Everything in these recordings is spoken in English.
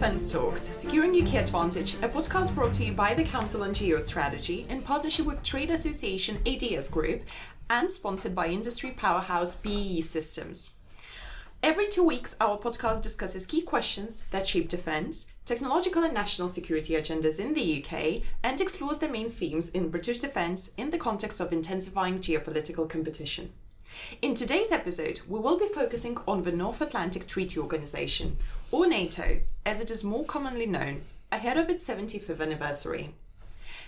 Defence Talks, Securing UK Advantage, a podcast brought to you by the Council on Geostrategy in partnership with trade association ADS Group and sponsored by industry powerhouse BAE Systems. Every 2 weeks, our podcast discusses key questions that shape defence, technological and national security agendas in the UK, and explores the main themes in British defence in the context of intensifying geopolitical competition. In today's episode, we will be focusing on the North Atlantic Treaty Organization, or NATO, as it is more commonly known, ahead of its 75th anniversary.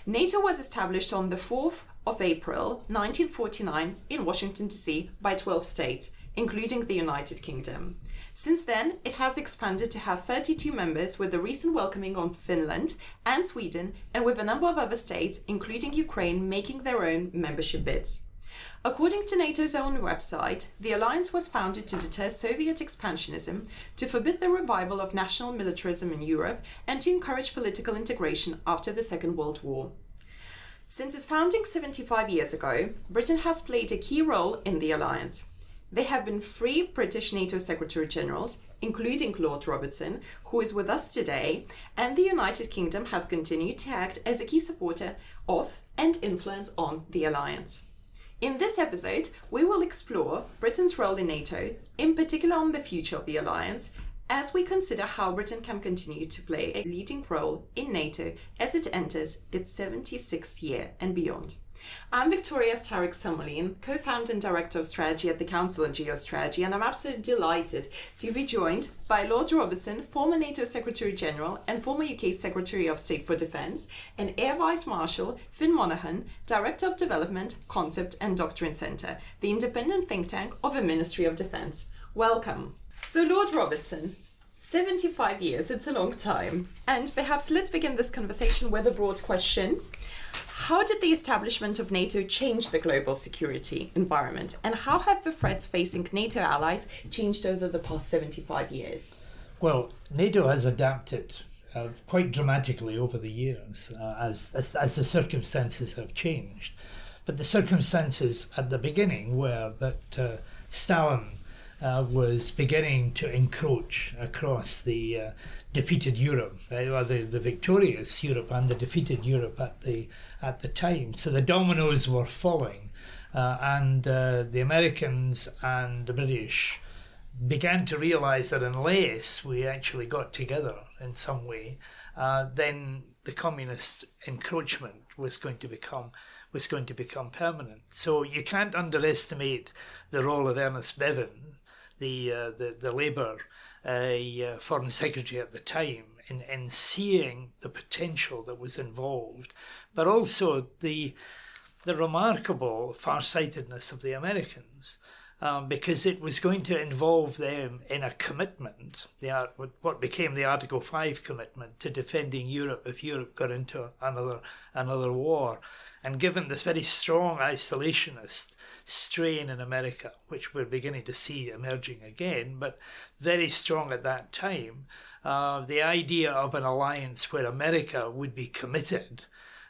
NATO was established on the 4th of April 1949 in Washington, D.C. by 12 states, including the United Kingdom. Since then, it has expanded to have 32 members, with the recent welcoming of Finland and Sweden, and with a number of other states, including Ukraine, making their own membership bids. According to NATO's own website, the alliance was founded to deter Soviet expansionism, to forbid the revival of national militarism in Europe, and to encourage political integration after the Second World War. Since its founding 75 years ago, Britain has played a key role in the alliance. There have been 3 British NATO Secretary Generals, including Lord Robertson, who is with us today, and the United Kingdom has continued to act as a key supporter of and influence on the alliance. In this episode, we will explore Britain's role in NATO, in particular on the future of the alliance, as we consider how Britain can continue to play a leading role in NATO as it enters its 76th year and beyond. I'm Victoria Starrick-Summerlin, co-founder and director of strategy at the Council on Geostrategy, and I'm absolutely delighted to be joined by Lord Robertson, former NATO Secretary General and former UK Secretary of State for Defence, and Air Vice Marshal Fin Monahan, Director of Development, Concept and Doctrine Centre, the independent think tank of the Ministry of Defence. Welcome. So, Lord Robertson, 75 years, it's a long time. And perhaps let's begin this conversation with a broad question. How did the establishment of NATO change the global security environment? And how have the threats facing NATO allies changed over the past 75 years? Well, NATO has adapted quite dramatically over the years as the circumstances have changed. But the circumstances at the beginning were that Stalin was beginning to encroach across the defeated Europe, the victorious Europe and the defeated Europe at the time. So the dominoes were falling, and the Americans and the British began to realise that unless we actually got together in some way, then the communist encroachment was going to become permanent. So you can't underestimate the role of Ernest Bevin, the Labour Foreign Secretary at the time, in seeing the potential that was involved, but also the remarkable farsightedness of the Americans, because it was going to involve them in a commitment, what became the Article 5 commitment to defending Europe if Europe got into another war. And given this very strong isolationist strain in America, which we're beginning to see emerging again, but very strong at that time, the idea of an alliance where America would be committed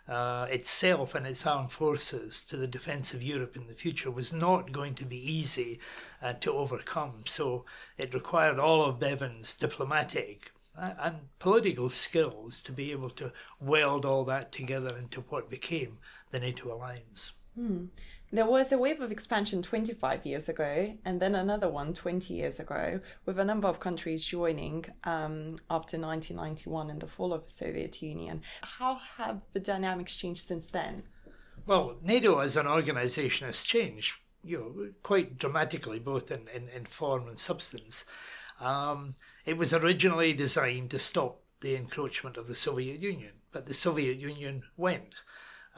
itself and its armed forces to the defence of Europe in the future was not going to be easy to overcome. So it required all of Bevin's diplomatic and political skills to be able to weld all that together into what became the NATO alliance. There was a wave of expansion 25 years ago, and then another one 20 years ago, with a number of countries joining after 1991 and the fall of the Soviet Union. How have the dynamics changed since then? Well, NATO as an organisation has changed, quite dramatically, both in form and substance. It was originally designed to stop the encroachment of the Soviet Union, but the Soviet Union went.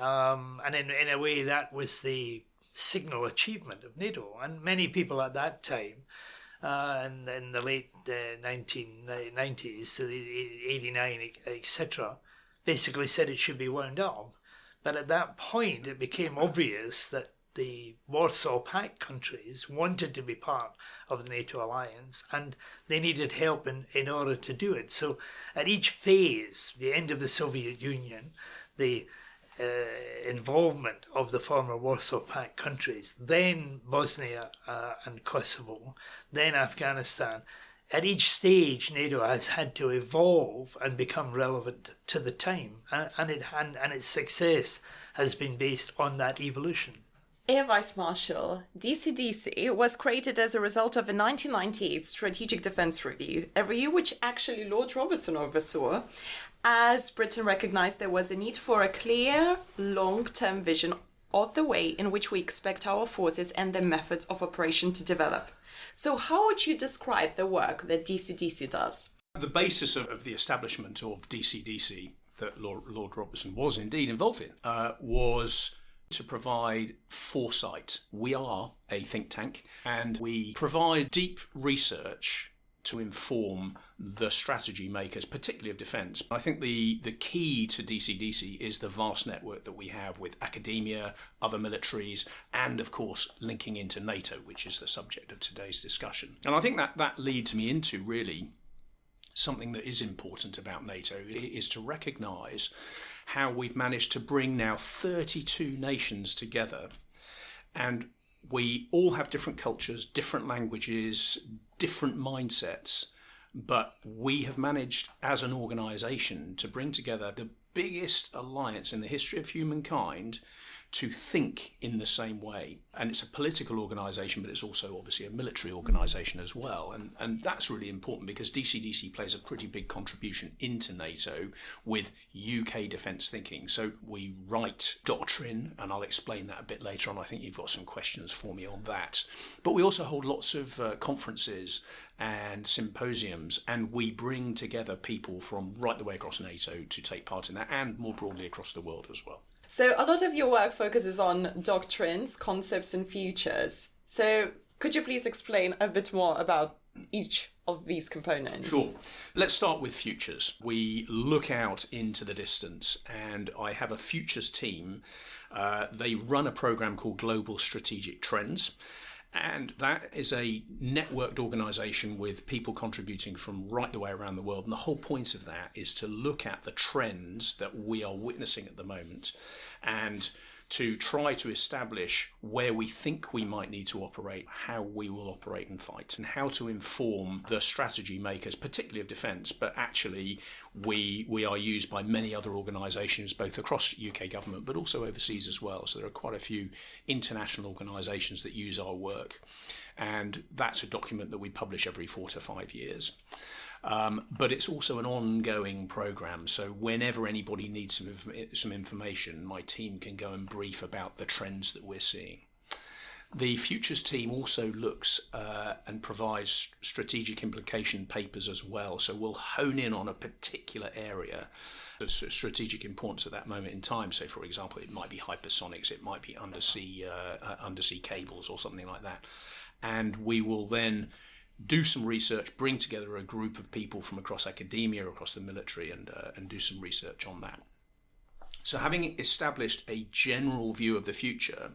And in a way, that was the signal achievement of NATO. And many people at that time, in the late 1990s, 89, etc., basically said it should be wound up. But at that point, it became obvious that the Warsaw Pact countries wanted to be part of the NATO alliance, and they needed help in order to do it. So at each phase, the end of the Soviet Union, the involvement of the former Warsaw Pact countries, then Bosnia and Kosovo, then Afghanistan, At each stage, NATO has had to evolve and become relevant to the time, and its success has been based on that evolution. Air Vice Marshal, DCDC was created as a result of a 1998 Strategic Defence Review, a review which actually Lord Robertson oversaw, as Britain recognised there was a need for a clear, long-term vision of the way in which we expect our forces and their methods of operation to develop. So how would you describe the work that DCDC does? The basis of the establishment of DCDC that Lord Robertson was indeed involved in was to provide foresight. We are a think tank and we provide deep research to inform the strategy makers, particularly of defence. I think the key to DCDC is the vast network that we have with academia, other militaries, and of course linking into NATO, which is the subject of today's discussion. And I think that leads me into really something that is important about NATO, is to recognise how we've managed to bring now 32 nations together, and we all have different cultures, different languages, different mindsets, but we have managed as an organisation to bring together the biggest alliance in the history of humankind to think in the same way. And it's a political organisation, but it's also obviously a military organisation as well. And that's really important because DCDC plays a pretty big contribution into NATO with UK defence thinking. So we write doctrine, and I'll explain that a bit later on. I think you've got some questions for me on that. But we also hold lots of conferences and symposiums, and we bring together people from right the way across NATO to take part in that, and more broadly across the world as well. So a lot of your work focuses on doctrines, concepts and futures. So could you please explain a bit more about each of these components? Sure. Let's start with futures. We look out into the distance, and I have a futures team. They run a program called Global Strategic Trends. And that is a networked organisation with people contributing from right the way around the world. And the whole point of that is to look at the trends that we are witnessing at the moment and to try to establish where we think we might need to operate, how we will operate and fight, and how to inform the strategy makers, particularly of defence, but actually we are used by many other organisations, both across UK government, but also overseas as well. So there are quite a few international organisations that use our work. And that's a document that we publish every 4 to 5 years. But it's also an ongoing programme, so whenever anybody needs some information, my team can go and brief about the trends that we're seeing. The Futures team also looks and provides strategic implication papers as well, so we'll hone in on a particular area of strategic importance at that moment in time. So, for example, it might be hypersonics, it might be undersea cables or something like that. And we will then do some research, bring together a group of people from across academia, across the military, and do some research on that. So having established a general view of the future,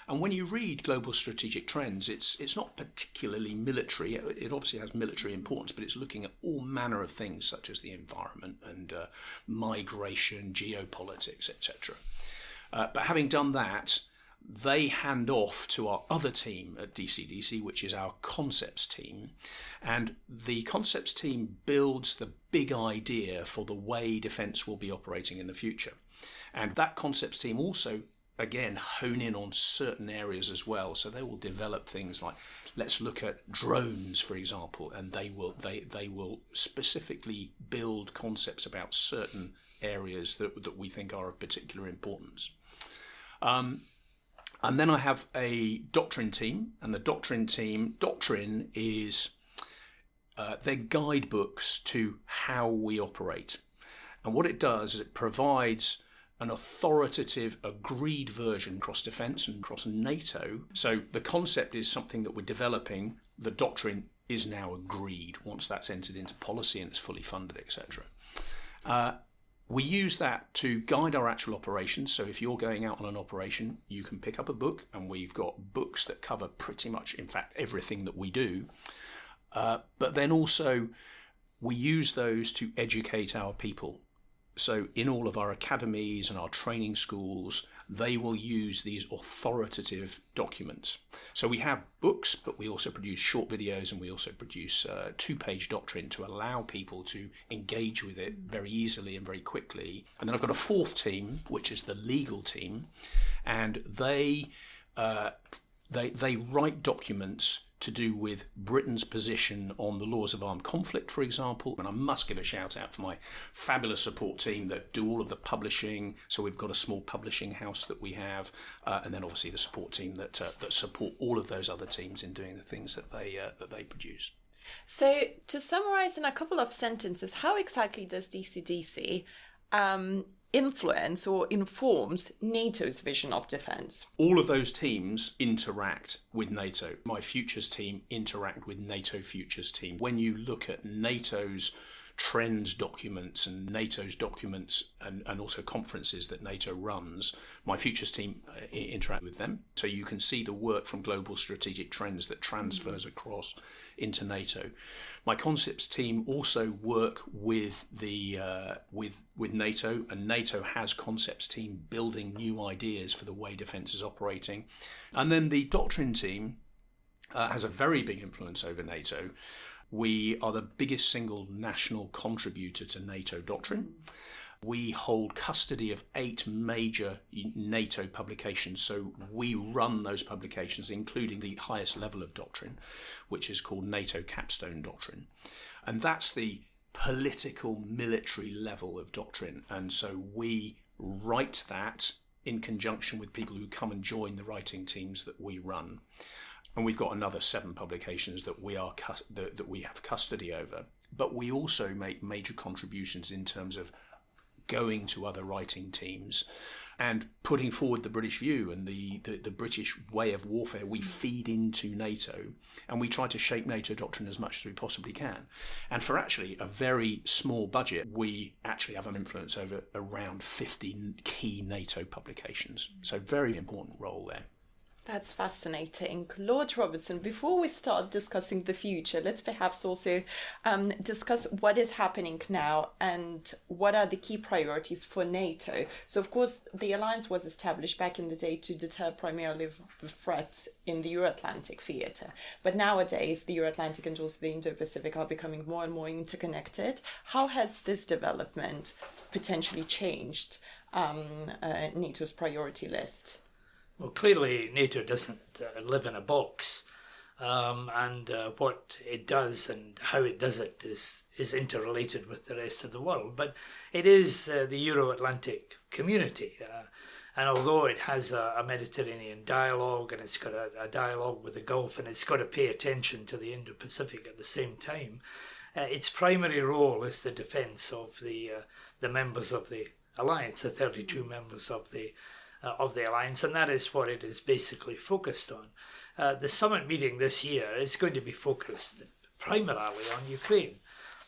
and when you read Global Strategic Trends, it's not particularly military. It obviously has military importance, but it's looking at all manner of things such as the environment and migration, geopolitics, etc. But having done that, they hand off to our other team at DCDC, which is our concepts team. And the concepts team builds the big idea for the way defence will be operating in the future. And that concepts team also, again, hone in on certain areas as well. So they will develop things like, let's look at drones, for example, and they will specifically build concepts about certain areas that we think are of particular importance. And then I have a doctrine team, and the doctrine is their guidebooks to how we operate. And what it does is it provides an authoritative, agreed version across defence and across NATO. So the concept is something that we're developing. The doctrine is now agreed once that's entered into policy and it's fully funded, etc. We use that to guide our actual operations. So if you're going out on an operation, you can pick up a book, and we've got books that cover pretty much, in fact, everything that we do. But then also we use those to educate our people. So in all of our academies and our training schools, they will use these authoritative documents. So we have books, but we also produce short videos, and we also produce two-page doctrine to allow people to engage with it very easily and very quickly. And then I've got a fourth team, which is the legal team, and they write documents to do with Britain's position on the laws of armed conflict, for example. And I must give a shout out for my fabulous support team that do all of the publishing. So we've got a small publishing house that we have, and then obviously the support team that support all of those other teams in doing the things that they produce. So to summarize in a couple of sentences, how exactly does DCDC influence or informs NATO's vision of defence? All of those teams interact with NATO. My Futures team interact with NATO Futures team. When you look at NATO's trends documents and NATO's documents and also conferences that NATO runs, my Futures team interact with them. So you can see the work from global strategic trends that transfers across into NATO. My concepts team also work with the with NATO, and NATO has concepts team building new ideas for the way defence is operating. And then the doctrine team has a very big influence over NATO. We are the biggest single national contributor to NATO doctrine. We hold custody of 8 major NATO publications, so we run those publications, including the highest level of doctrine, which is called NATO Capstone Doctrine. And that's the political military level of doctrine. And so we write that in conjunction with people who come and join the writing teams that we run. And we've got another 7 publications that we have custody over. But we also make major contributions in terms of going to other writing teams and putting forward the British view and the British way of warfare. We feed into NATO, and we try to shape NATO doctrine as much as we possibly can. And for actually a very small budget, we actually have an influence over around 50 key NATO publications. So very important role there. That's fascinating. Lord Robertson, before we start discussing the future, let's perhaps also discuss what is happening now and what are the key priorities for NATO. So, of course, the alliance was established back in the day to deter primarily the threats in the Euro-Atlantic theatre. But nowadays, the Euro-Atlantic and also the Indo-Pacific are becoming more and more interconnected. How has this development potentially changed NATO's priority list? Well, clearly NATO doesn't live in a box, and what it does and how it does it is interrelated with the rest of the world. But it is the Euro-Atlantic community, and although it has a Mediterranean dialogue and it's got a dialogue with the Gulf and it's got to pay attention to the Indo-Pacific at the same time, its primary role is the defence of the members of the alliance, the 32 members of the alliance, and that is what it is basically focused on. The summit meeting this year is going to be focused primarily on Ukraine.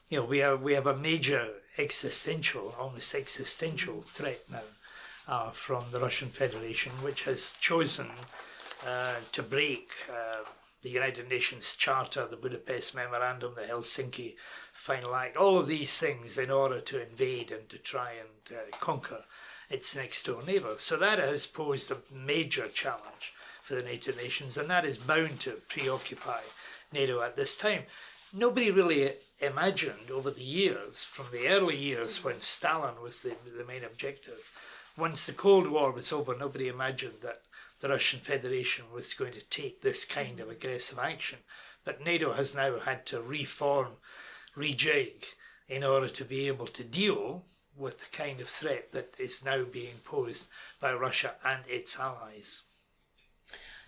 You know, we have a major almost existential threat now from the Russian Federation, which has chosen to break the United Nations Charter, the Budapest Memorandum, the Helsinki Final Act, all of these things in order to invade and to try and conquer its next door neighbour. So that has posed a major challenge for the NATO nations, and that is bound to preoccupy NATO at this time. Nobody really imagined over the years, from the early years when Stalin was the main objective, once the Cold War was over, nobody imagined that the Russian Federation was going to take this kind of aggressive action. But NATO has now had to reform, rejig, in order to be able to deal with the kind of threat that is now being posed by Russia and its allies.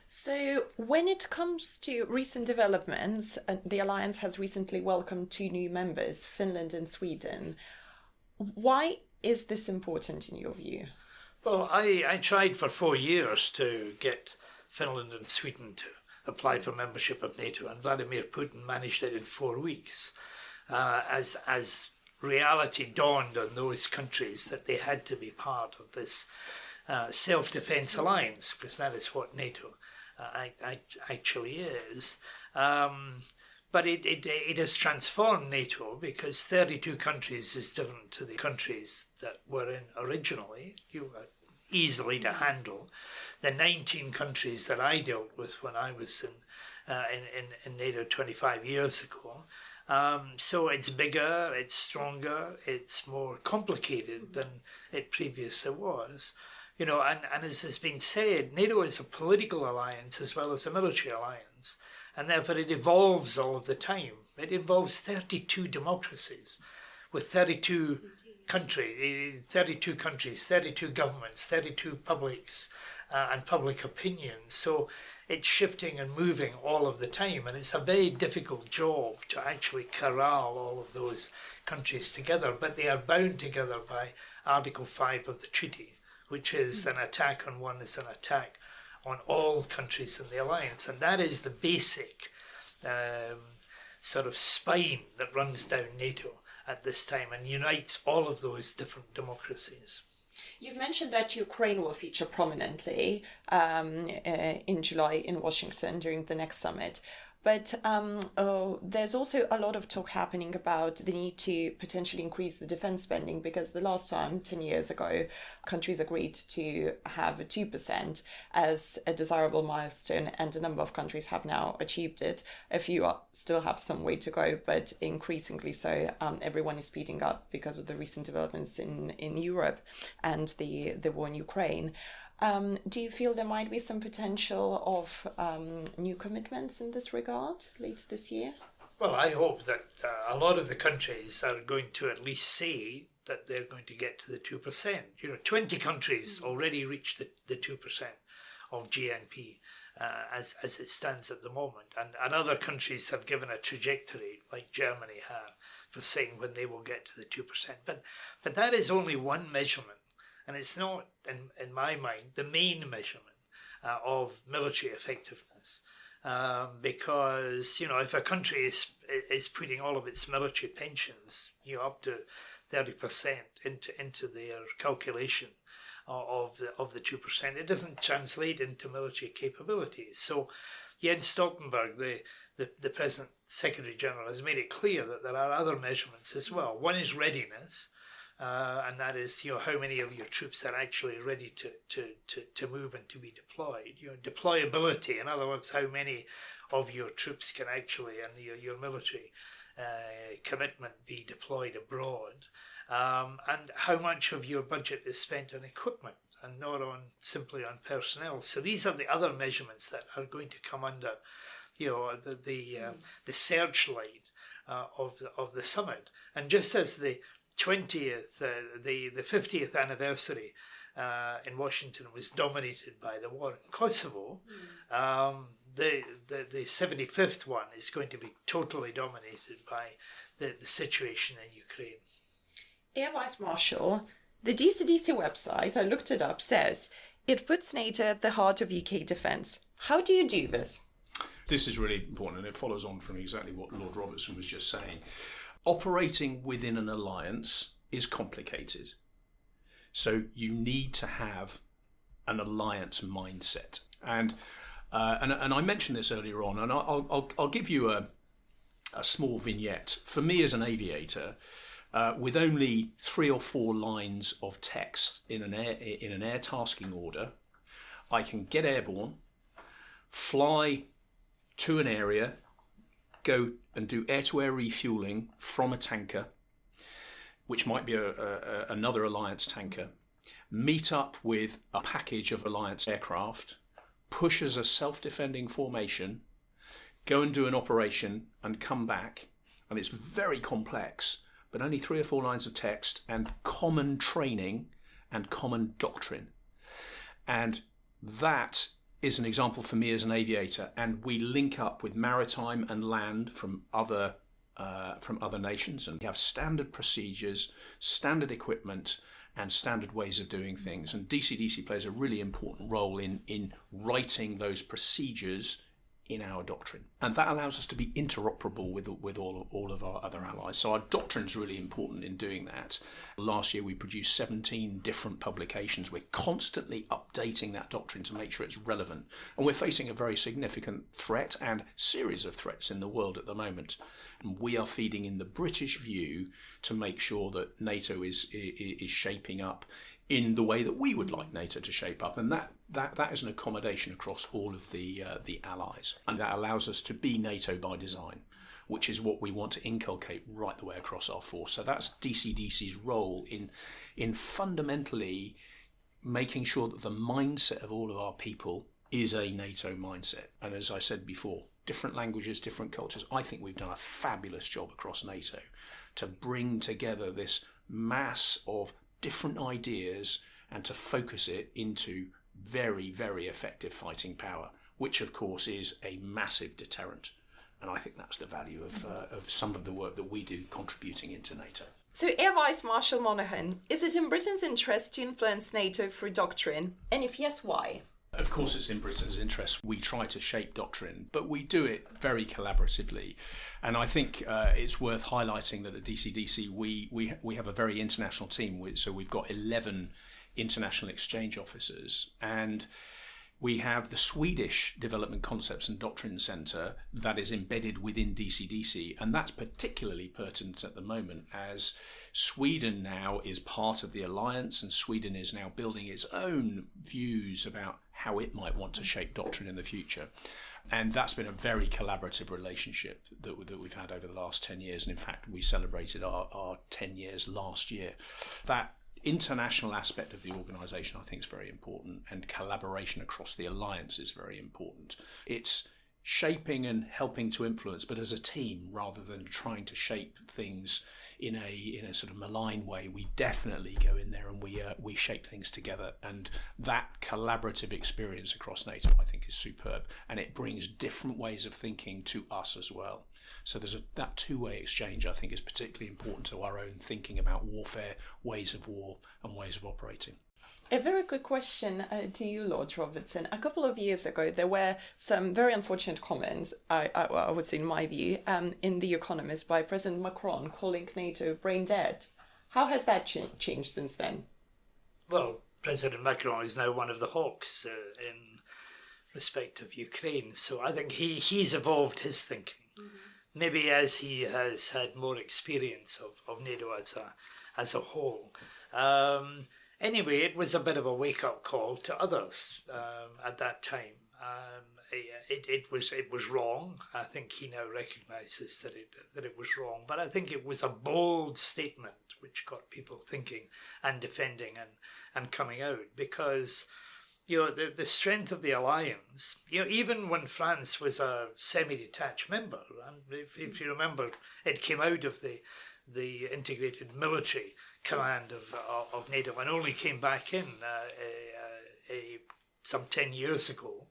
So when it comes to recent developments, the alliance has recently welcomed 2 new members, Finland and Sweden. Why is this important in your view? Well, I tried for 4 years to get Finland and Sweden to apply for membership of NATO, and Vladimir Putin managed it in 4 weeks. As reality dawned on those countries that they had to be part of this self-defense alliance, because that is what NATO actually is. But it has transformed NATO, because 32 countries is different to the countries that were in originally. You were easily to handle. The 19 countries that I dealt with when I was in NATO 25 years ago. So it's bigger, it's stronger, it's more complicated than it previously was. You know, and as has been said, NATO is a political alliance as well as a military alliance, and therefore it evolves all of the time. It involves 32 democracies with 32 countries, 32 governments, 32 publics, and public opinion. So it's shifting and moving all of the time, and it's a very difficult job to actually corral all of those countries together, but they are bound together by Article 5 of the treaty, which is an attack on one is an attack on all countries in the alliance, and that is the basic sort of spine that runs down NATO at this time and unites all of those different democracies. You've mentioned that Ukraine will feature prominently in July in Washington during the next summit. But there's also a lot of talk happening about the need to potentially increase the defense spending, because the last time, 10 years ago, countries agreed to have 2% as a desirable milestone, and a number of countries have now achieved it. A few still have some way to go, but increasingly so. Everyone is speeding up because of the recent developments in Europe and the war in Ukraine. Do you feel there might be some potential of new commitments in this regard later this year? Well, I hope that a lot of the countries are going to at least say that they're going to get to the 2%. You know, 20 countries already reached the 2% of GNP as it stands at the moment. And other countries have given a trajectory, like Germany have, for saying when they will get to the 2%. But that is only one measurement. And it's not, in my mind, the main measurement of military effectiveness. Because, you know, if a country is putting all of its military pensions, you know, up to 30% into their calculation of the 2%, it doesn't translate into military capabilities. So Jens Stoltenberg, the present Secretary General, has made it clear that there are other measurements as well. One is readiness. And that is, you know, how many of your troops are actually ready to move and to be deployed. You know, deployability, in other words, how many of your troops can actually, and your military commitment, be deployed abroad, and how much of your budget is spent on equipment and not simply on personnel. So these are the other measurements that are going to come under, you know, the searchlight of the summit. And just as the 50th anniversary in Washington was dominated by the war in Kosovo, the 75th one is going to be totally dominated by the situation in Ukraine. Air Vice Marshal, the DCDC website, I looked it up, says it puts NATO at the heart of UK defence. How do you do this? This is really important, and it follows on from exactly what Lord Robertson was just saying. Operating within an alliance is complicated. So you need to have an alliance mindset. And I mentioned this earlier on, and I'll give you a small vignette. For me as an aviator, with only 3 or 4 lines of text in an air tasking order, I can get airborne, fly to an area, go and do air-to-air refueling from a tanker, which might be another alliance tanker, meet up with a package of alliance aircraft, push as a self-defending formation, go and do an operation and come back. And it's very complex, but only 3 or 4 lines of text and common training and common doctrine. And that is an example for me as an aviator, and we link up with maritime and land from other nations, and we have standard procedures, standard equipment, and standard ways of doing things. And DCDC plays a really important role in writing those procedures in our doctrine, and that allows us to be interoperable with all of our other allies. So our doctrine is really important in doing that. Last year we produced 17 different publications. We're constantly updating that doctrine to make sure it's relevant, and we're facing a very significant threat and series of threats in the world at the moment. And we are feeding in the British view to make sure that NATO is shaping up in the way that we would like NATO to shape up, and that is an accommodation across all of the allies, and that allows us to be NATO by design, which is what we want to inculcate right the way across our force. So that's DCDC's role in fundamentally making sure that the mindset of all of our people is a NATO mindset. And as I said before, different languages, different cultures. I think we've done a fabulous job across NATO to bring together this mass of different ideas and to focus it into very, very effective fighting power, which of course is a massive deterrent. And I think that's the value of some of the work that we do contributing into NATO. So, Air Vice Marshal Monahan, is it in Britain's interest to influence NATO through doctrine? And if yes, why? Of course it's in Britain's interest. We try to shape doctrine, but we do it very collaboratively. And I think it's worth highlighting that at DCDC we have a very international team. So we've got 11 international exchange officers, and we have the Swedish Development Concepts and Doctrine Centre that is embedded within DCDC, and that's particularly pertinent at the moment as Sweden now is part of the alliance, and Sweden is now building its own views about how it might want to shape doctrine in the future. And that's been a very collaborative relationship that we've had over the last 10 years. And in fact, we celebrated our 10 years last year. That international aspect of the organisation, I think, is very important, and collaboration across the alliance is very important. It's shaping and helping to influence, but as a team rather than trying to shape things in a sort of malign way. We definitely go in there and we shape things together, and that collaborative experience across NATO I think is superb, and it brings different ways of thinking to us as well. So that two-way exchange I think is particularly important to our own thinking about warfare, ways of war and ways of operating. A very quick question to you, Lord Robertson. A couple of years ago, there were some very unfortunate comments, I would say in my view, in The Economist by President Macron calling NATO brain dead. How has that changed since then? Well, President Macron is now one of the hawks in respect of Ukraine, so I think he's evolved his thinking. Mm-hmm. Maybe as he has had more experience of NATO as a whole. Anyway, it was a bit of a wake-up call to others at that time. It was wrong. I think he now recognises that it was wrong. But I think it was a bold statement which got people thinking and defending and coming out, because the strength of the alliance. Even when France was a semi-detached member, and if you remember, it came out of the integrated military command of NATO and only came back in some 10 years ago.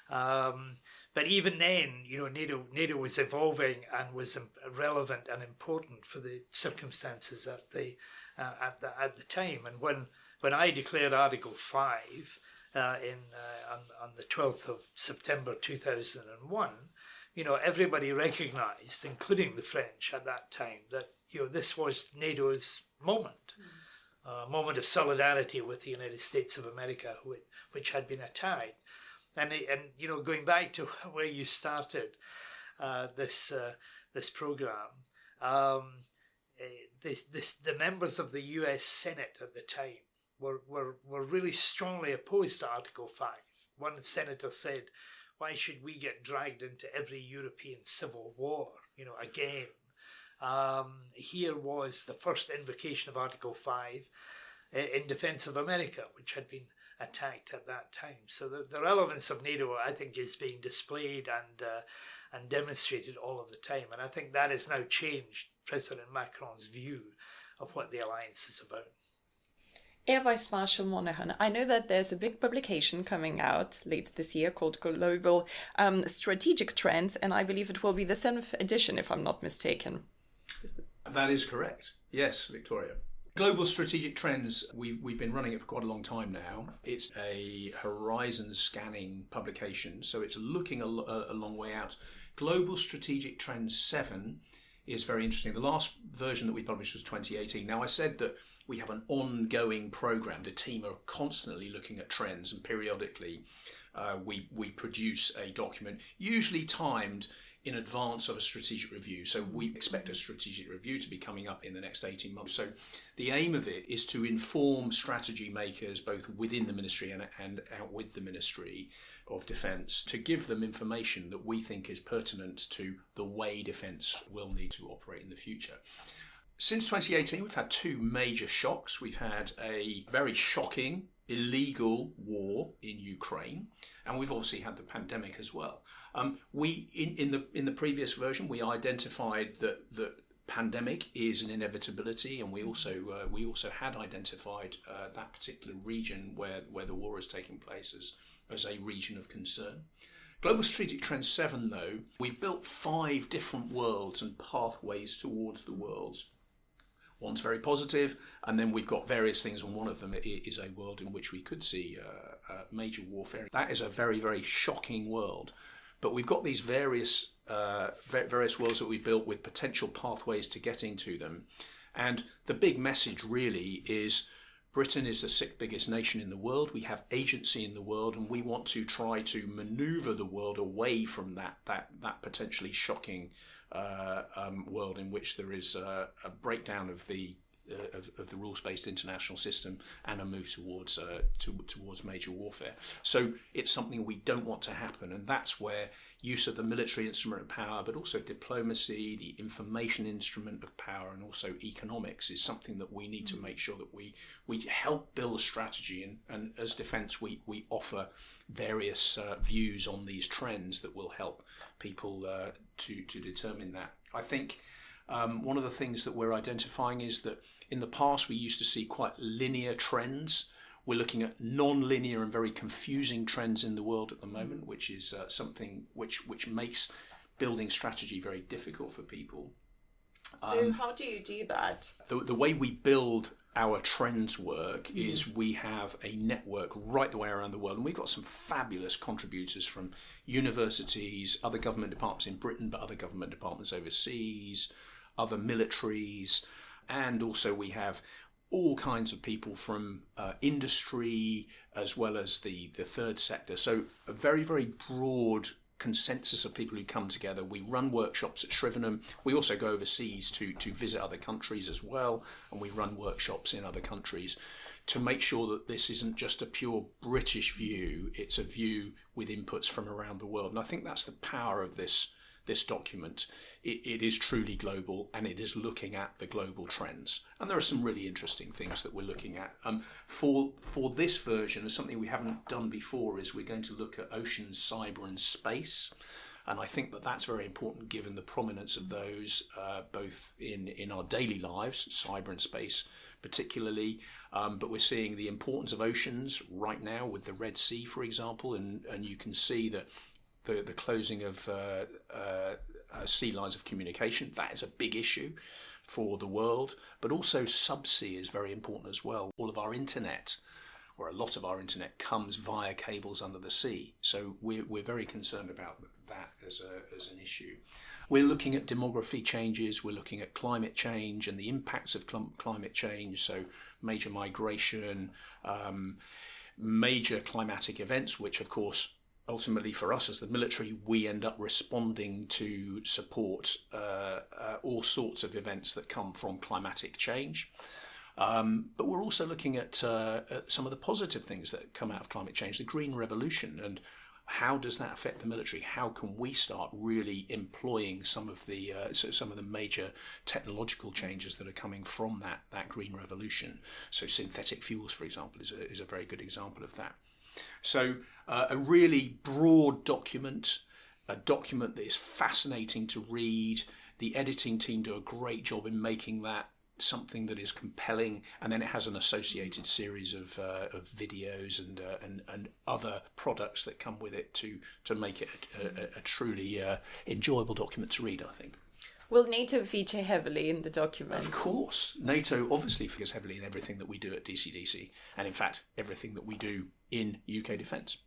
But even then, NATO was evolving and was relevant and important for the circumstances at the time. And when I declared Article 5 on the 12th of September 2001, everybody recognised, including the French at that time, that this was NATO's moment, a moment of solidarity with the United States of America, which had been attacked. And going back to where you started this program, the members of the U.S. Senate at the time were really strongly opposed to Article 5. One senator said, "Why should we get dragged into every European civil war, again?" Here was the first invocation of Article 5 in defence of America, which had been attacked at that time. So the relevance of NATO, I think, is being displayed and demonstrated all of the time. And I think that has now changed President Macron's view of what the alliance is about. Air Vice Marshal Monahan, I know that there's a big publication coming out later this year called Global Strategic Trends, and I believe it will be the 7th edition, if I'm not mistaken. That is correct. Yes, Victoria. Global Strategic Trends, we've been running it for quite a long time now. It's a horizon scanning publication, so it's looking a long way out. Global Strategic Trends 7 is very interesting. The last version that we published was 2018. Now, I said that we have an ongoing program. The team are constantly looking at trends, and periodically we produce a document, usually timed in advance of a strategic review. So we expect a strategic review to be coming up in the next 18 months. So the aim of it is to inform strategy makers both within the ministry and out with the Ministry of Defence, to give them information that we think is pertinent to the way defence will need to operate in the future. Since 2018, we've had two major shocks. We've had a very shocking, illegal war in Ukraine, and we've obviously had the pandemic as well. In the previous version, we identified that pandemic is an inevitability, and we also had identified that particular region where the war is taking place as a region of concern. Global Strategic Trend 7, though, we've built 5 different worlds and pathways towards the worlds. One's very positive, and then we've got various things, and one of them is a world in which we could see major warfare. That is a very, very shocking world. But we've got these various worlds that we've built with potential pathways to getting to them. And the big message really is Britain is the 6th biggest nation in the world. We have agency in the world, and we want to try to maneuver the world away from that potentially shocking world in which there is a breakdown of the rules-based international system and a move towards major warfare. So it's something we don't want to happen, and that's where use of the military instrument of power, but also diplomacy, the information instrument of power, and also economics is something that we need to make sure that we help build a strategy, and as defence we offer various views on these trends that will help people to determine that. I think one of the things that we're identifying is that in the past we used to see quite linear trends. We're looking at non-linear and very confusing trends in the world at the moment, which is something which makes building strategy very difficult for people. So how do you do that? The way we build our trends work is we have a network right the way around the world, and we've got some fabulous contributors from universities, other government departments in Britain, but other government departments overseas, other militaries, and also we have all kinds of people from industry as well as the third sector. So a very, very broad consensus of people who come together. We run workshops at Shrivenham. We also go overseas to visit other countries as well, and we run workshops in other countries to make sure that this isn't just a pure British view, it's a view with inputs from around the world. And I think that's the power of this document. It is truly global, and it is looking at the global trends. And there are some really interesting things that we're looking at. For this version, something we haven't done before is we're going to look at oceans, cyber and space. And I think that that's very important given the prominence of those both in our daily lives, cyber and space particularly, but we're seeing the importance of oceans right now with the Red Sea, for example, and you can see that the closing of sea lines of communication, that is a big issue for the world, but also subsea is very important as well. All of our internet, or a lot of our internet, comes via cables under the sea, so we're very concerned about that as an issue. We're looking at demography changes, we're looking at climate change and the impacts of climate change, so major migration, major climatic events, which of course ultimately for us as the military, we end up responding to support all sorts of events that come from climatic change. But we're also looking at some of the positive things that come out of climate change, the green revolution, and how does that affect the military? How can we start really employing some of the major technological changes that are coming from that green revolution? So synthetic fuels, for example, is a very good example of that. So a really broad document, a document that is fascinating to read. The editing team do a great job in making that something that is compelling, and then it has an associated series of videos and other products that come with it to make it a truly enjoyable document to read, I think. Will NATO feature heavily in the document? Of course. NATO obviously figures heavily in everything that we do at DCDC, and in fact, everything that we do in UK defence.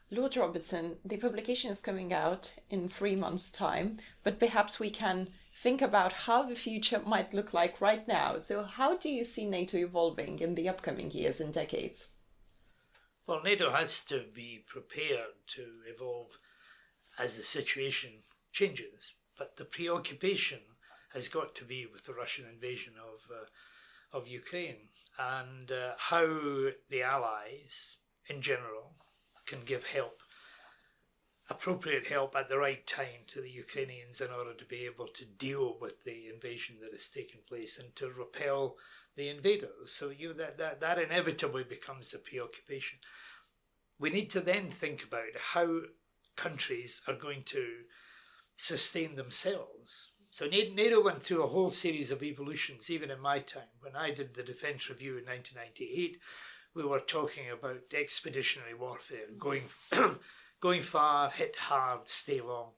Lord Robertson, the publication is coming out in 3 months' time, but perhaps we can think about how the future might look like right now. So how do you see NATO evolving in the upcoming years and decades? Well, NATO has to be prepared to evolve as the situation changes, but the preoccupation has got to be with the Russian invasion of Ukraine and how the Allies in general can give help, appropriate help at the right time to the Ukrainians in order to be able to deal with the invasion that has taken place and to repel the invaders. So that inevitably becomes a preoccupation. We need to then think about how countries are going to sustain themselves. So NATO went through a whole series of evolutions, even in my time. When I did the Defence Review in 1998, we were talking about expeditionary warfare, going far, hit hard, stay long.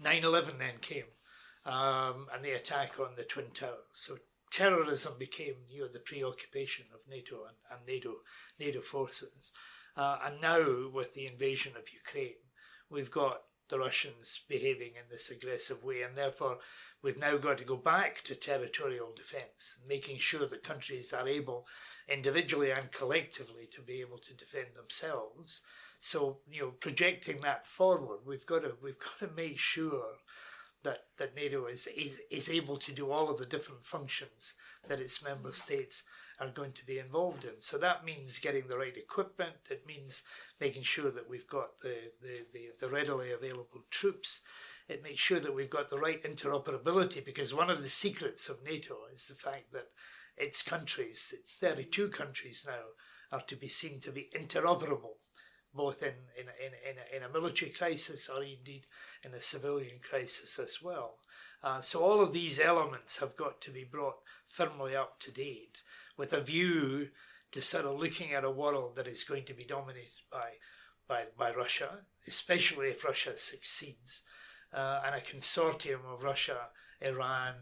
9/11 then came, and the attack on the Twin Towers. So terrorism became the preoccupation of NATO and NATO forces. And now with the invasion of Ukraine, we've got the Russians behaving in this aggressive way, and therefore we've now got to go back to territorial defence, making sure that countries are able individually and collectively to be able to defend themselves. So, projecting that forward, we've got to make sure that NATO is able to do all of the different functions that its member states are going to be involved in. So that means getting the right equipment. It means making sure that we've got the readily available troops. It makes sure that we've got the right interoperability, because one of the secrets of NATO is the fact that its countries, its 32 countries now, are to be seen to be interoperable, both in a military crisis or indeed in a civilian crisis as well. So all of these elements have got to be brought firmly up to date, with a view to sort of looking at a world that is going to be dominated by Russia, especially if Russia succeeds, and a consortium of Russia, Iran,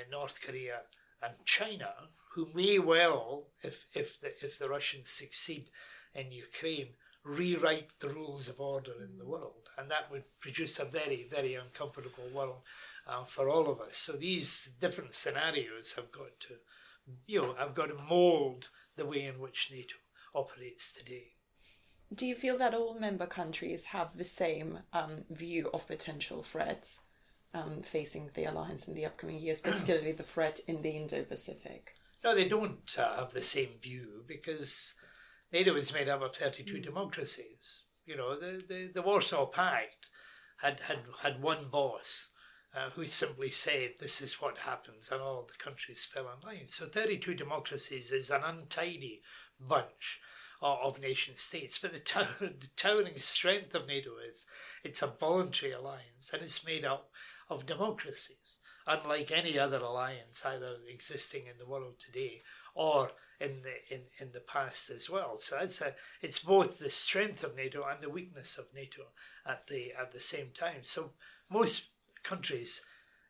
North Korea, and China, who may well, if the Russians succeed in Ukraine, rewrite the rules of order in the world, and that would produce a very, very uncomfortable world for all of us. So these different scenarios have got to mould the way in which NATO operates today. Do you feel that all member countries have the same view of potential threats facing the alliance in the upcoming years, particularly the threat in the Indo-Pacific? No, they don't have the same view, because NATO is made up of 32 democracies. The Warsaw Pact had one boss who simply said, this is what happens, and all the countries fell in line. So 32 democracies is an untidy bunch of nation states. But the towering strength of NATO is it's a voluntary alliance, and it's made up of democracies, unlike any other alliance either existing in the world today or in the past as well. So it's both the strength of NATO and the weakness of NATO at the same time. So most countries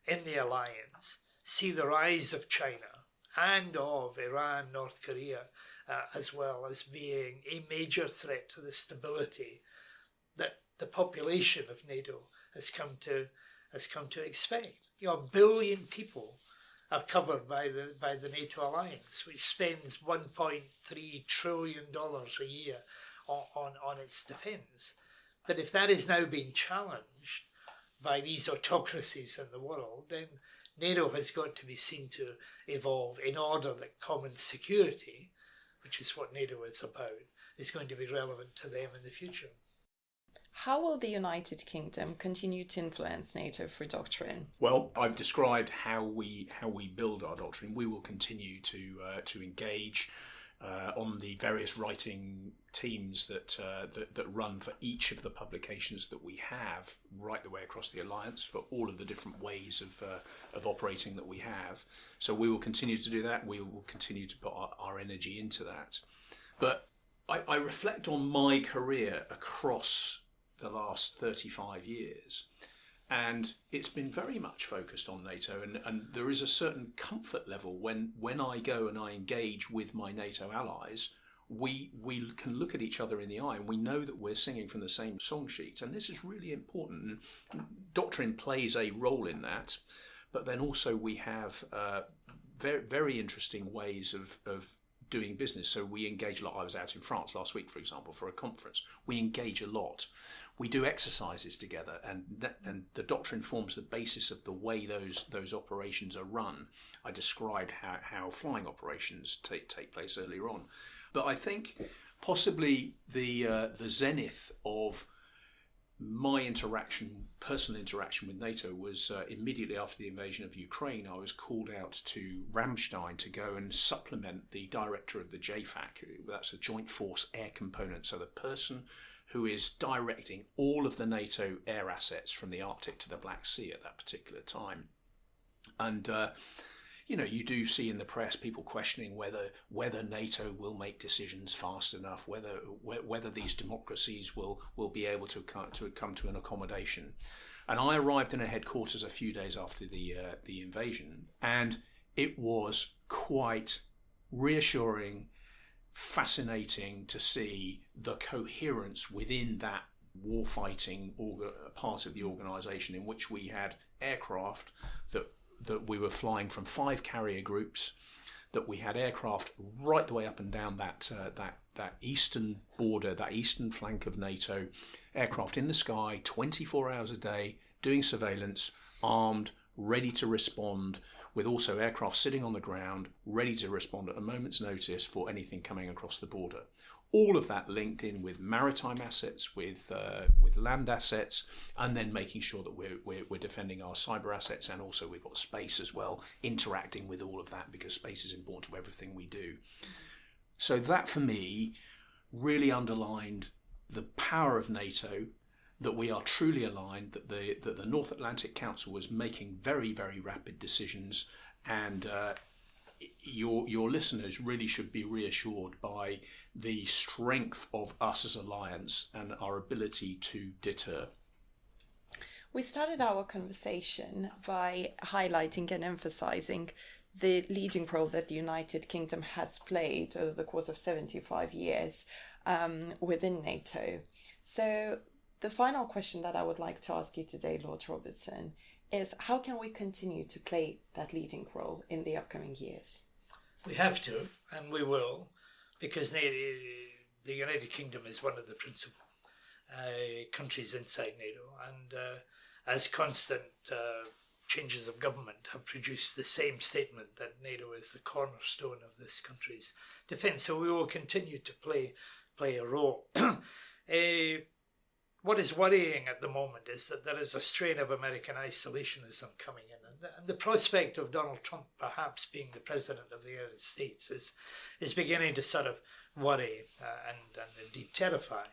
in the alliance see the rise of China and of Iran, North Korea, as well as being a major threat to the stability that the population of NATO has come to expect. 1 billion people are covered by the NATO alliance, which spends $1.3 trillion a year on its defence. But if that is now being challenged by these autocracies in the world, then NATO has got to be seen to evolve in order that common security, which is what NATO is about, is going to be relevant to them in the future. How will the United Kingdom continue to influence NATO through doctrine? Well, I've described how we build our doctrine. We will continue to engage on the various writing teams that run for each of the publications that we have right the way across the alliance, for all of the different ways of operating that we have. So we will continue to do that. We will continue to put our energy into that. But I reflect on my career across the last 35 years, And it's been very much focused on NATO, and there is a certain comfort level when I go and I engage with my NATO allies. We can look at each other in the eye, and we know that we're singing from the same song sheets, and this is really important. Doctrine plays a role in that, but then also we have very, very interesting ways of doing business. So we engage a lot. I was out in France last week, for example, for a conference. We engage a lot. We do exercises together, and the doctrine forms the basis of the way those operations are run. I described how flying operations take place earlier on. But I think possibly the zenith of my personal interaction with NATO was immediately after the invasion of Ukraine. I was called out to Ramstein to go and supplement the director of the JFAC. That's a Joint Force Air Component. So the person who is directing all of the NATO air assets from the Arctic to the Black Sea at that particular time. And you do see in the press people questioning whether NATO will make decisions fast enough, whether these democracies will be able to come to an accommodation. And I arrived in a headquarters a few days after the invasion, and it was quite reassuring, fascinating to see the coherence within that warfighting part of the organisation, in which we had aircraft that we were flying from 5 carrier groups, that we had aircraft right the way up and down that eastern border, that eastern flank of NATO, aircraft in the sky 24 hours a day, doing surveillance, armed, ready to respond, with also aircraft sitting on the ground, ready to respond at a moment's notice for anything coming across the border. All of that linked in with maritime assets, with land assets, and then making sure that we're defending our cyber assets, and also we've got space as well, interacting with all of that, because space is important to everything we do. So that for me really underlined the power of NATO, that we are truly aligned, that the North Atlantic Council was making very, very rapid decisions, and your listeners really should be reassured by the strength of us as alliance and our ability to deter. We started our conversation by highlighting and emphasizing the leading role that the United Kingdom has played over the course of 75 years within NATO. So the final question that I would like to ask you today, Lord Robertson, is how can we continue to play that leading role in the upcoming years? We have to, and we will, because the United Kingdom is one of the principal countries inside NATO, and as constant changes of government have produced the same statement that NATO is the cornerstone of this country's defence. So we will continue to play a role. What is worrying at the moment is that there is a strain of American isolationism coming in, and the prospect of Donald Trump perhaps being the president of the United States is beginning to sort of worry and indeed terrify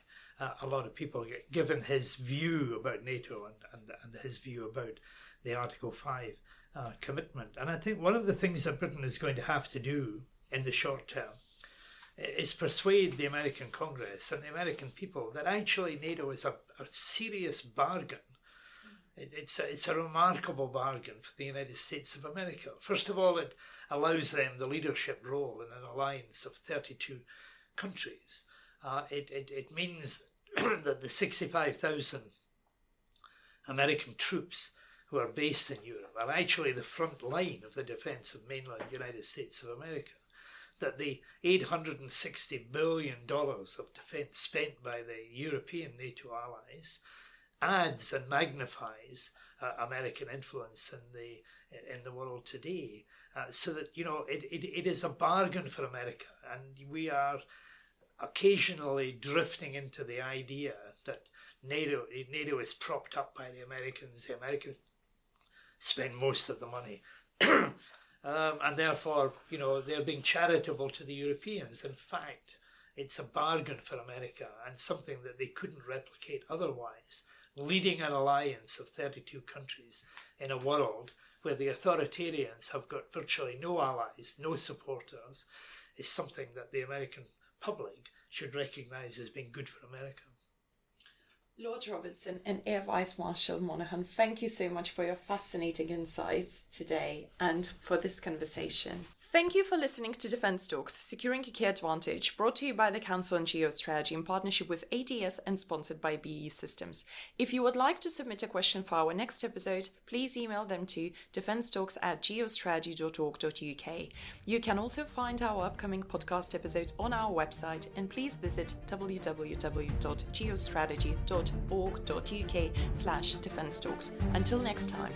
a lot of people, given his view about NATO and his view about the Article 5 commitment. And I think one of the things that Britain is going to have to do in the short term is persuade the American Congress and the American people that actually NATO is a serious bargain. It's a remarkable bargain for the United States of America. First of all, it allows them the leadership role in an alliance of 32 countries. It means that the 65,000 American troops who are based in Europe are actually the front line of the defence of mainland United States of America. That the $860 billion of defence spent by the European NATO allies adds and magnifies American influence in the world today, so that it is a bargain for America, and we are occasionally drifting into the idea that NATO is propped up by the Americans. The Americans spend most of the money. And therefore, they're being charitable to the Europeans. In fact, it's a bargain for America, and something that they couldn't replicate otherwise. Leading an alliance of 32 countries in a world where the authoritarians have got virtually no allies, no supporters, is something that the American public should recognise as being good for America. Lord Robertson and Air Vice Marshal Monahan, thank you so much for your fascinating insights today and for this conversation. Thank you for listening to Defence Talks, Securing a Key Advantage, brought to you by the Council on Geostrategy in partnership with ADS and sponsored by BAE Systems. If you would like to submit a question for our next episode, please email them to defencetalks@geostrategy.org.uk. You can also find our upcoming podcast episodes on our website, and please visit www.geostrategy.org.uk/defencetalks. Until next time.